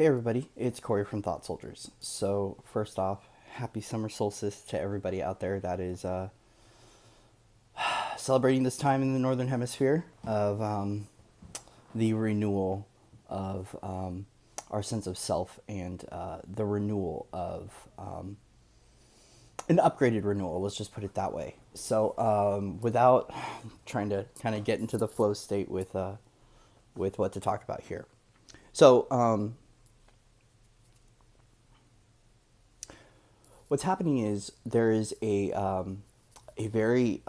Hey everybody, it's Corey from Thought Soldiers. So first off, happy summer solstice to everybody out there that is celebrating this time in the northern hemisphere of the renewal of our sense of self and the renewal of an upgraded renewal. Let's just put it that way. So without trying to kind of get into the flow state with what to talk about here. So what's happening is there is a very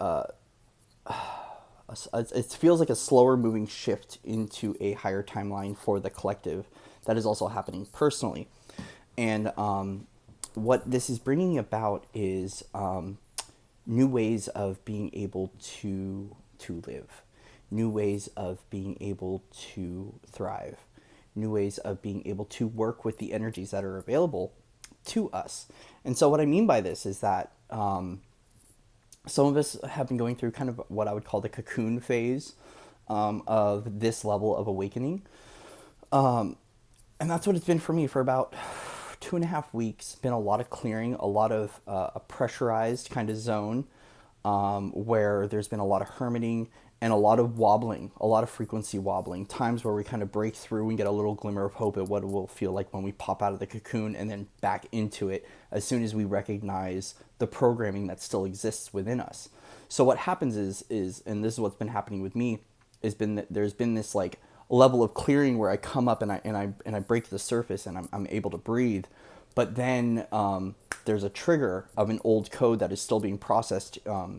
it feels like a slower moving shift into a higher timeline for the collective that is also happening personally, and what this is bringing about is new ways of being able to live, new ways of being able to thrive, new ways of being able to work with the energies that are available to us. And so what I mean by this is that some of us have been going through kind of what I would call the cocoon phase of this level of awakening. And that's what it's been for me for about 2.5 weeks. Been a lot of clearing, a lot of a pressurized kind of zone where there's been a lot of hermiting and a lot of wobbling, a lot of frequency wobbling, times where we kind of break through and get a little glimmer of hope at what it will feel like when we pop out of the cocoon and then back into it as soon as we recognize the programming that still exists within us. So what happens is and this is what's been happening with me, has been that there's been this like level of clearing where I come up and I break the surface and I'm able to breathe. But then there's a trigger of an old code that is still being processed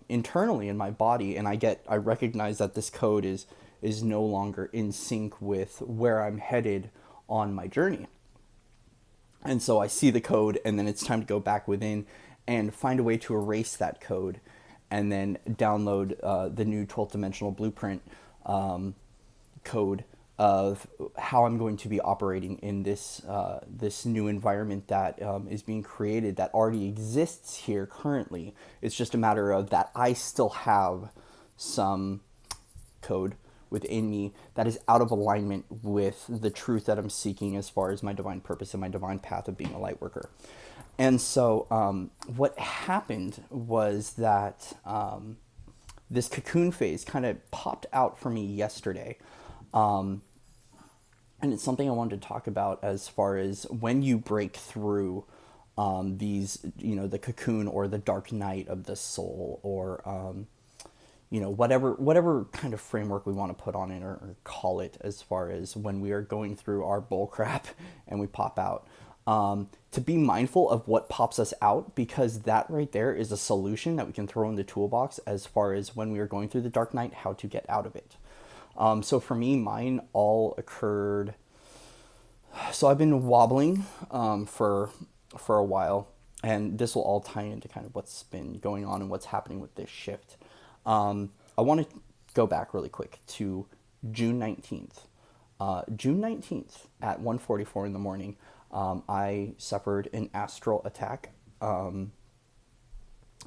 internally in my body, and I recognize that this code is no longer in sync with where I'm headed on my journey. And so I see the code, and then it's time to go back within and find a way to erase that code, and then download the new 12th dimensional blueprint code of how I'm going to be operating in this this new environment that is being created, that already exists here currently. It's just a matter of that I still have some code within me that is out of alignment with the truth that I'm seeking as far as my divine purpose and my divine path of being a light worker. And so what happened was that this cocoon phase kind of popped out for me yesterday. And it's something I wanted to talk about as far as when you break through these, the cocoon or the dark night of the soul, or, whatever kind of framework we want to put on it or call it, as far as when we are going through our bull crap and we pop out. To be mindful of what pops us out, because that right there is a solution that we can throw in the toolbox as far as when we are going through the dark night, how to get out of it. So for me, mine all occurred. So I've been wobbling for a while, and this will all tie into kind of what's been going on and what's happening with this shift. I want to go back really quick to June 19th. June 19th at 1:44 in the morning, I suffered an astral attack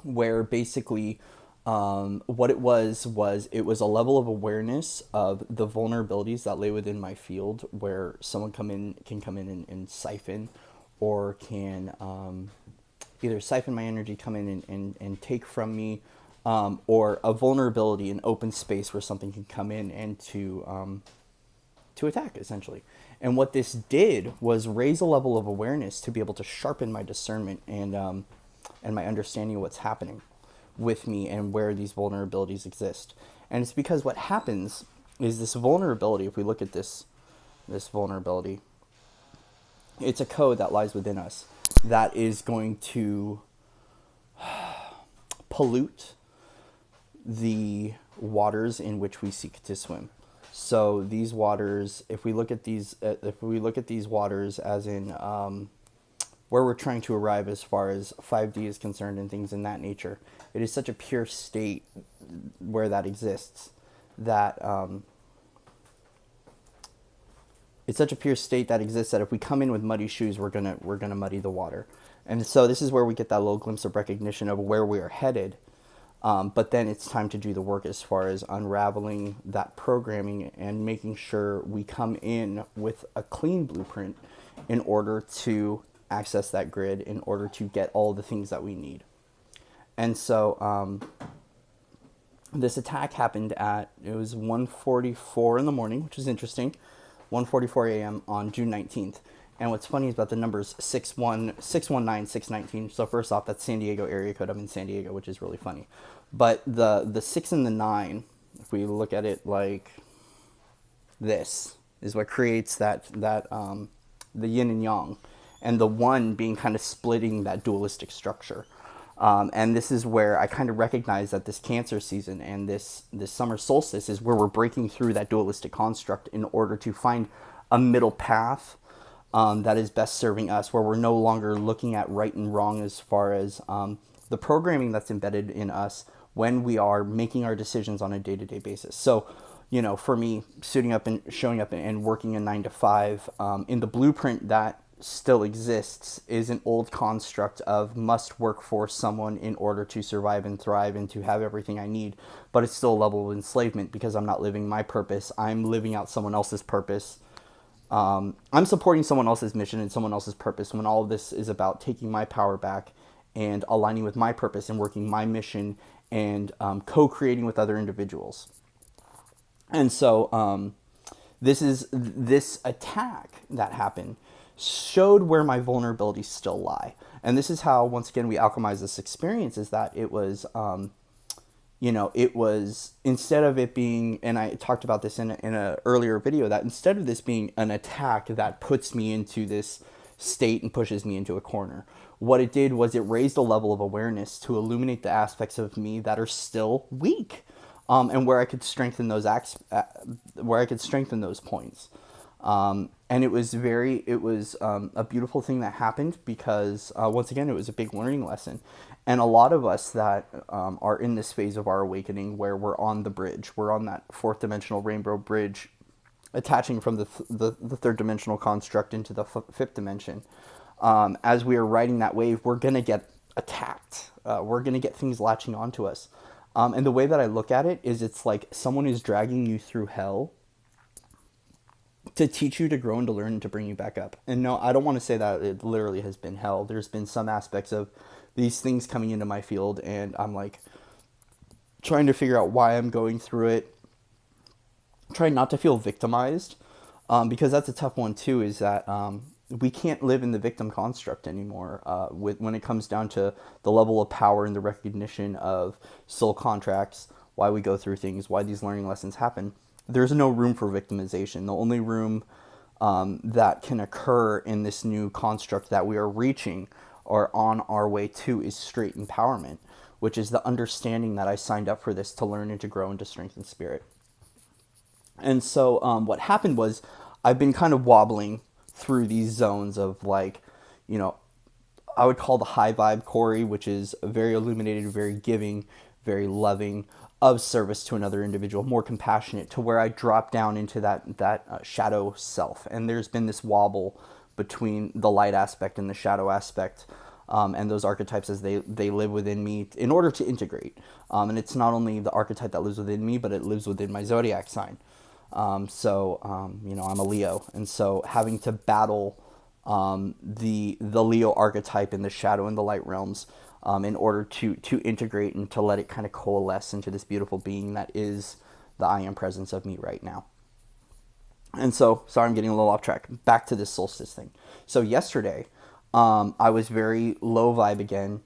where basically what it was it was a level of awareness of the vulnerabilities that lay within my field, where someone can come in and siphon, or can either siphon my energy, come in and take from me, or a vulnerability, an open space where something can come in and to attack, essentially. And what this did was raise a level of awareness to be able to sharpen my discernment and my understanding of what's happening with me and where these vulnerabilities exist. And it's because what happens is this vulnerability, if we look at this vulnerability, it's a code that lies within us that is going to pollute the waters in which we seek to swim. So these waters, if we look at these waters as in where we're trying to arrive as far as 5D is concerned and things in that nature, it is such a pure state where that exists, that it's such a pure state that exists that if we come in with muddy shoes, we're gonna muddy the water. And so this is where we get that little glimpse of recognition of where we are headed. But then it's time to do the work as far as unraveling that programming and making sure we come in with a clean blueprint in order to access that grid, in order to get all the things that we need. And so this attack happened it was 1:44 in the morning, which is interesting, 1:44 a.m. on June 19th. And what's funny is about the numbers 619, 619. So first off, that's San Diego area code. I'm in San Diego, which is really funny. But the 6 and the 9, if we look at it like this, is what creates the yin and yang, and the 1 being kind of splitting that dualistic structure. And this is where I kind of recognize that this Cancer season and this summer solstice is where we're breaking through that dualistic construct in order to find a middle path that is best serving us, where we're no longer looking at right and wrong as far as the programming that's embedded in us when we are making our decisions on a day-to-day basis. So, for me, suiting up and showing up and working a 9 to 5 in the blueprint that still exists is an old construct of must work for someone in order to survive and thrive and to have everything I need. But it's still a level of enslavement because I'm not living my purpose. I'm living out someone else's purpose. I'm supporting someone else's mission and someone else's purpose when all of this is about taking my power back and aligning with my purpose and working my mission and co-creating with other individuals. And so this attack that happened showed where my vulnerabilities still lie. And this is how, once again, we alchemize this experience, is that it was, it was, instead of it being, and I talked about this in a earlier video, that instead of this being an attack that puts me into this state and pushes me into a corner, what it did was it raised a level of awareness to illuminate the aspects of me that are still weak, and where I could strengthen those points. And it was a beautiful thing that happened because, once again, it was a big learning lesson. And a lot of us that are in this phase of our awakening where we're on the bridge, we're on that fourth dimensional rainbow bridge, attaching from the third dimensional construct into the fifth dimension. As we are riding that wave, we're going to get attacked. We're going to get things latching onto us. And the way that I look at it is it's like someone is dragging you through hell to teach you to grow and to learn and to bring you back up. And no, I don't want to say that it literally has been hell. There's been some aspects of these things coming into my field, and I'm like trying to figure out why I'm going through it, trying not to feel victimized, because that's a tough one too, is that we can't live in the victim construct anymore when it comes down to the level of power and the recognition of soul contracts, why we go through things, why these learning lessons happen. There's no room for victimization. The only room that can occur in this new construct that we are reaching or on our way to is straight empowerment, which is the understanding that I signed up for this to learn and to grow and to strengthen spirit. And so what happened was I've been kind of wobbling through these zones of I would call the high vibe Corey, which is very illuminated, very giving, very loving, of service to another individual, more compassionate, to where I drop down into that shadow self. And there's been this wobble between the light aspect and the shadow aspect, and those archetypes as they live within me in order to integrate. And it's not only the archetype that lives within me, but it lives within my zodiac sign. I'm a Leo, and so having to battle the Leo archetype in the shadow and the light realms, in order to integrate and to let it kind of coalesce into this beautiful being that is the I am presence of me right now. And so, sorry, I'm getting a little off track. Back to this solstice thing. So yesterday, I was very low vibe again,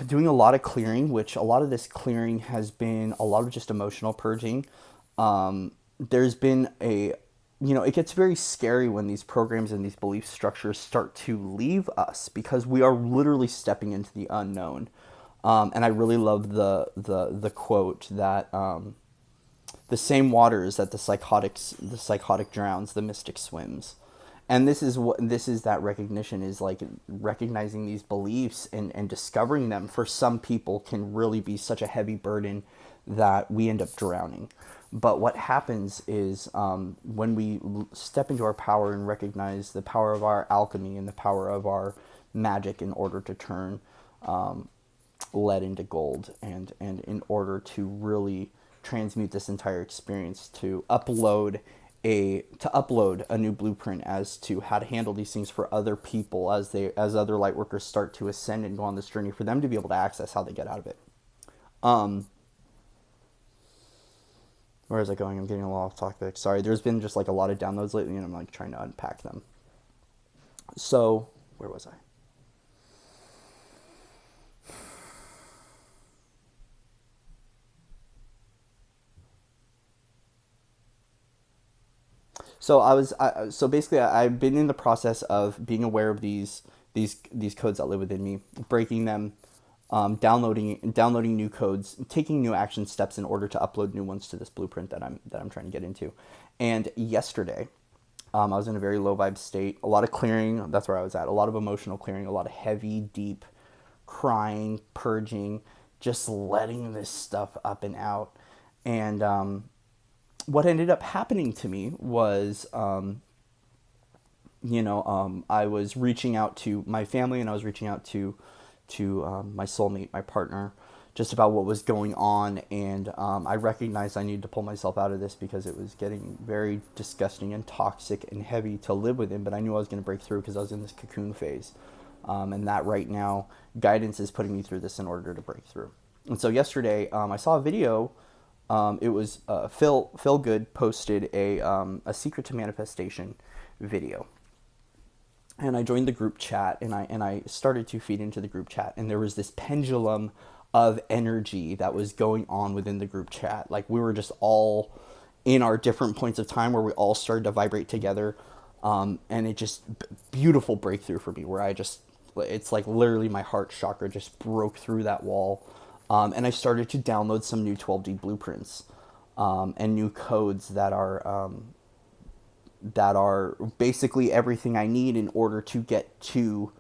doing a lot of clearing, which a lot of this clearing has been a lot of just emotional purging. There's been it gets very scary when these programs and these belief structures start to leave us, because we are literally stepping into the unknown. And I really love the quote that the same waters that the psychotic drowns, the mystic swims. And this is that recognition, is like recognizing these beliefs and discovering them for some people can really be such a heavy burden that we end up drowning. But what happens is when we step into our power and recognize the power of our alchemy and the power of our magic in order to turn lead into gold, and in order to really transmute this entire experience, to upload a new blueprint as to how to handle these things for other people as other light workers start to ascend and go on this journey, for them to be able to access how they get out of it. Where is it going? I'm getting a little off topic. Sorry, there's been just like a lot of downloads lately, and I'm like trying to unpack them. So, where was I? So basically, I've been in the process of being aware of these codes that live within me, breaking them, downloading new codes, taking new action steps in order to upload new ones to this blueprint that I'm trying to get into. And yesterday, I was in a very low vibe state, a lot of clearing. That's where I was at. A lot of emotional clearing, a lot of heavy, deep crying, purging, just letting this stuff up and out. And what ended up happening to me was, I was reaching out to my family, and I was reaching out to my soulmate, my partner, just about what was going on. And I recognized I needed to pull myself out of this because it was getting very disgusting and toxic and heavy to live within. But I knew I was going to break through because I was in this cocoon phase. And that right now, guidance is putting me through this in order to break through. And so yesterday, I saw a video. It was Phil Good posted a secret to manifestation video, and I joined the group chat, and I started to feed into the group chat, and there was this pendulum of energy that was going on within the group chat. Like, we were just all in our different points of time where we all started to vibrate together, and it just beautiful breakthrough for me, where it's like literally my heart chakra just broke through that wall. And I started to download some new 12D blueprints, and new codes that are basically everything I need in order to get to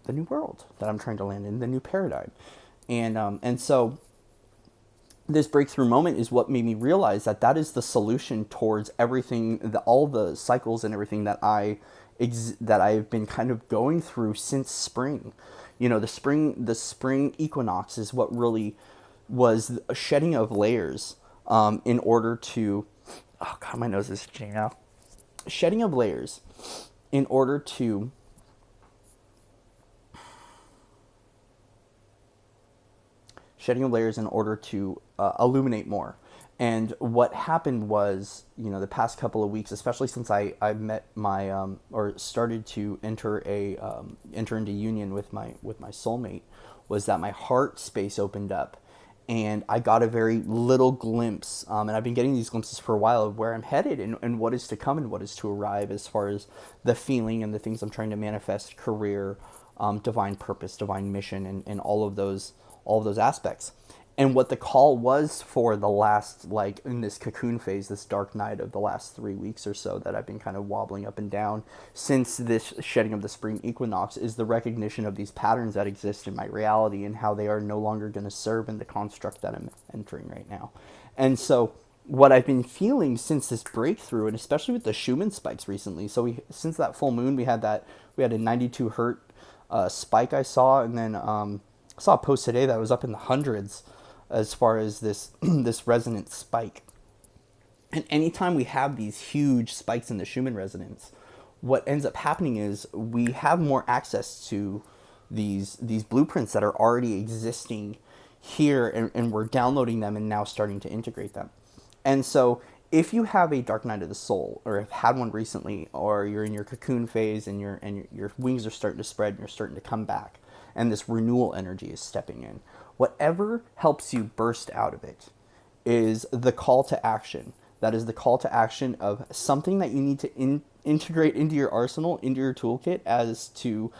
the new world that I'm trying to land in, the new paradigm. And so this breakthrough moment is what made me realize that is the solution towards everything, all the cycles and everything that I've been kind of going through since spring. The spring equinox is what really was a shedding of layers, in order to, oh God, my nose is itching now. Shedding of layers in order to illuminate more. And what happened was, the past couple of weeks, especially since I've met my or started to enter into union with my soulmate, was that my heart space opened up, and I got a very little glimpse, and I've been getting these glimpses for a while, of where I'm headed, and what is to come and what is to arrive, as far as the feeling and the things I'm trying to manifest, career, divine purpose, divine mission, and all of those aspects. And what the call was for the last, like, in this cocoon phase, this dark night of the last 3 weeks or so that I've been kind of wobbling up and down since this shedding of the spring equinox, is the recognition of these patterns that exist in my reality, and how they are no longer going to serve in the construct that I'm entering right now. And so what I've been feeling since this breakthrough, and especially with the Schumann spikes recently, since that full moon, we had a 92 hertz spike I saw, and then I saw a post today that was up in the hundreds, as far as this this resonance spike. And anytime we have these huge spikes in the Schumann resonance, what ends up happening is we have more access to these blueprints that are already existing here, and we're downloading them and now starting to integrate them. And so if you have a dark night of the soul, or have had one recently, or you're in your cocoon phase, and your wings are starting to spread, and you're starting to come back, and this renewal energy is stepping in, whatever helps you burst out of it is the call to action. That is the call to action of something that you need to integrate into your arsenal, into your toolkit, as to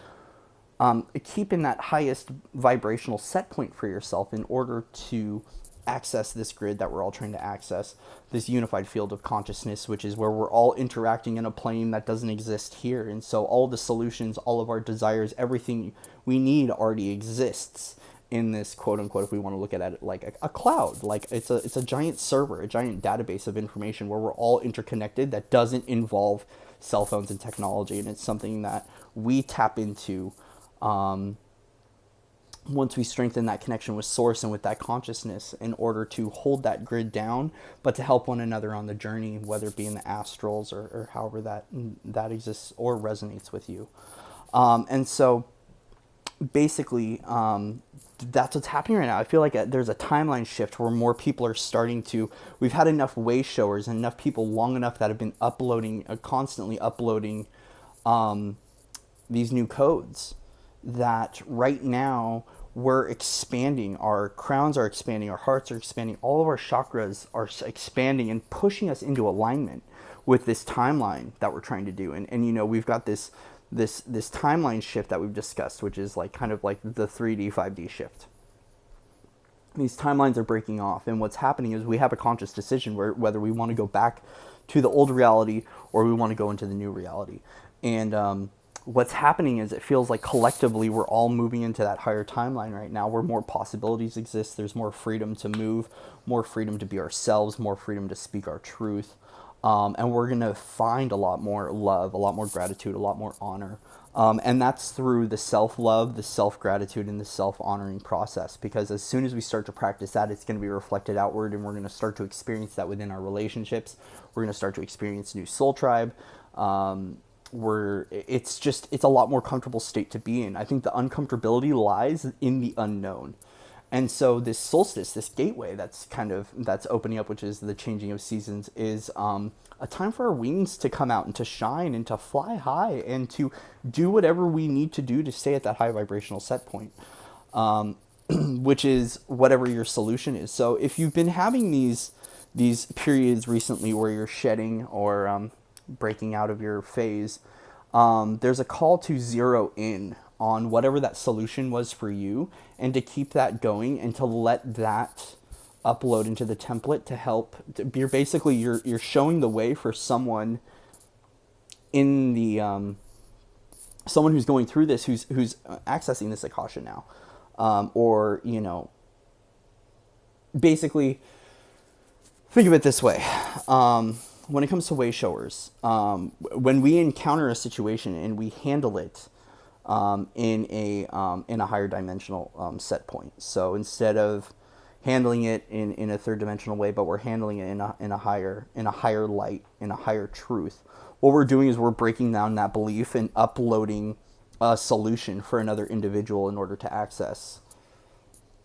keep in that highest vibrational set point for yourself, in order to access this grid that we're all trying to access, this unified field of consciousness, which is where we're all interacting in a plane that doesn't exist here. And so all the solutions, all of our desires, everything we need already exists in this, quote unquote, if we want to look at it like a cloud. Like, it's a giant server, a giant database of information where we're all interconnected, that doesn't involve cell phones and technology. And it's something that we tap into once we strengthen that connection with source and with that consciousness in order to hold that grid down, but to help one another on the journey, whether it be in the astrals or however that exists or resonates with you. And so basically, that's what's happening right now. I feel like there's a timeline shift where more people are starting to, we've had enough way showers and enough people long enough that have been uploading, constantly uploading these new codes, that right now we're expanding, our crowns are expanding, our hearts are expanding, all of our chakras are expanding and pushing us into alignment with this timeline that we're trying to do. And you know, we've got this timeline shift that we've discussed, which is like kind of like the 3D 5D shift. These timelines are breaking off, and what's happening is we have a conscious decision whether we want to go back to the old reality or we want to go into the new reality. And what's happening is it feels like collectively we're all moving into that higher timeline right now, where more possibilities exist. There's more freedom to move, more freedom to be ourselves, more freedom to speak our truth. And we're going to find a lot more love, a lot more gratitude, a lot more honor. And that's through the self-love, the self-gratitude, and the self-honoring process. Because as soon as we start to practice that, it's going to be reflected outward, and we're going to start to experience that within our relationships. We're going to start to experience new soul tribe. It's a lot more comfortable state to be in. I think the uncomfortability lies in the unknown. And so this solstice, this gateway that's opening up, which is the changing of seasons, is a time for our wings to come out and to shine and to fly high and to do whatever we need to do to stay at that high vibrational set point, which is whatever your solution is. So if you've been having these periods recently where you're shedding or breaking out of your phase, there's a call to zero in on whatever that solution was for you, and to keep that going and to let that upload into the template to help. You're showing the way for someone in the someone who's going through this, who's accessing this Akasha now, or you know, basically think of it this way. When it comes to way showers, when we encounter a situation and we handle it in a higher dimensional set point. So instead of handling it in a third dimensional way, but we're handling it in a higher light, in a higher truth, what we're doing is we're breaking down that belief and uploading a solution for another individual in order to access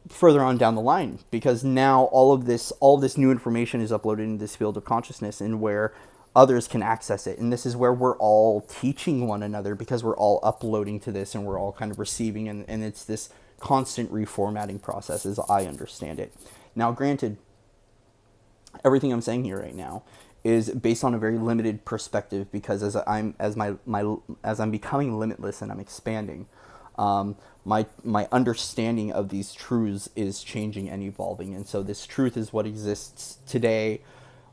further on down the line, because now all of this new information is uploaded into this field of consciousness, and where others can access it. And this is where we're all teaching one another, because we're all uploading to this and we're all kind of receiving, and it's this constant reformatting process as I understand it. Now, granted, everything I'm saying here right now is based on a very limited perspective, because as I'm becoming limitless and I'm expanding, my understanding of these truths is changing and evolving. And so this truth is what exists today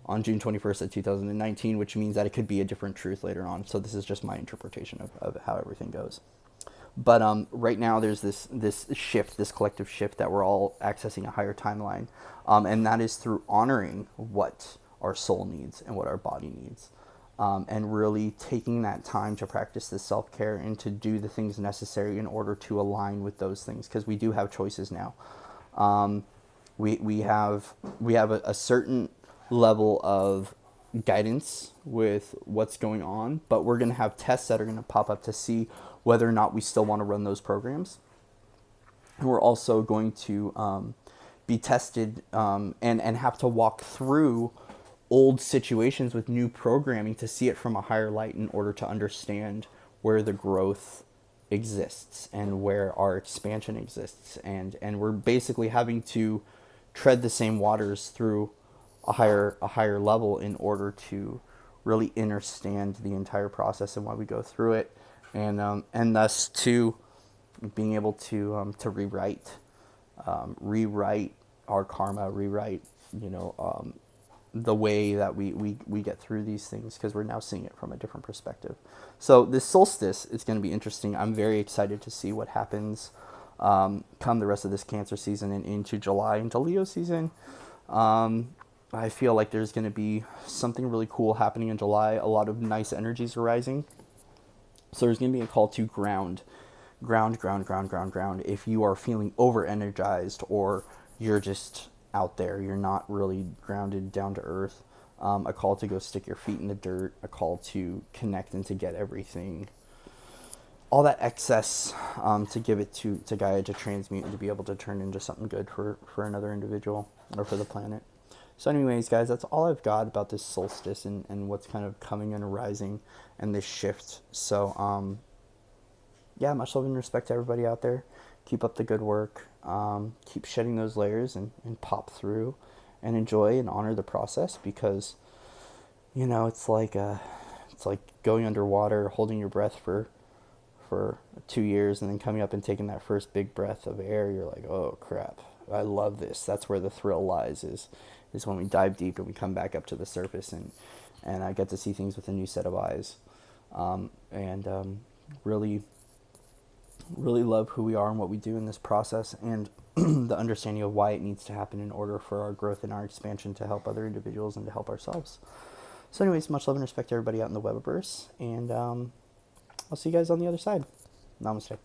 on June 21st of 2019, which means that it could be a different truth later on. So this is just my interpretation of how everything goes. But right now there's this shift, this collective shift, that we're all accessing a higher timeline. And that is through honoring what our soul needs and what our body needs. And really taking that time to practice this self-care and to do the things necessary in order to align with those things, because we do have choices now. We have a certain level of guidance with what's going on, but we're going to have tests that are going to pop up to see whether or not we still want to run those programs. And we're also going to be tested and have to walk through old situations with new programming to see it from a higher light, in order to understand where the growth exists and where our expansion exists. And we're basically having to tread the same waters through a higher level in order to really understand the entire process and why we go through it, and thus to being able to rewrite our karma, rewrite the way that we get through these things, because we're now seeing it from a different perspective. So this solstice is going to be interesting. I'm very excited to see what happens come the rest of this Cancer season and into July, into Leo season. I feel like there's going to be something really cool happening in July. A lot of nice energies are rising. So there's going to be a call to ground, ground, ground, ground, ground, ground. If you are feeling over energized, or you're just out there, you're not really grounded down to earth, a call to go stick your feet in the dirt, a call to connect and to get everything, all that excess, to give it to Gaia to transmute and to be able to turn into something good for another individual or for the planet. So anyways, guys, that's all I've got about this solstice and what's kind of coming and arising and this shift. So, yeah, much love and respect to everybody out there. Keep up the good work. Keep shedding those layers and pop through and enjoy and honor the process, because, it's like going underwater, holding your breath for 2 years, and then coming up and taking that first big breath of air. You're like, oh crap, I love this. That's where the thrill lies, is when we dive deep and we come back up to the surface, and I get to see things with a new set of eyes, and really, really love who we are and what we do in this process, and the understanding of why it needs to happen in order for our growth and our expansion to help other individuals and to help ourselves. So anyways, much love and respect to everybody out in the Webiverse, and I'll see you guys on the other side. Namaste.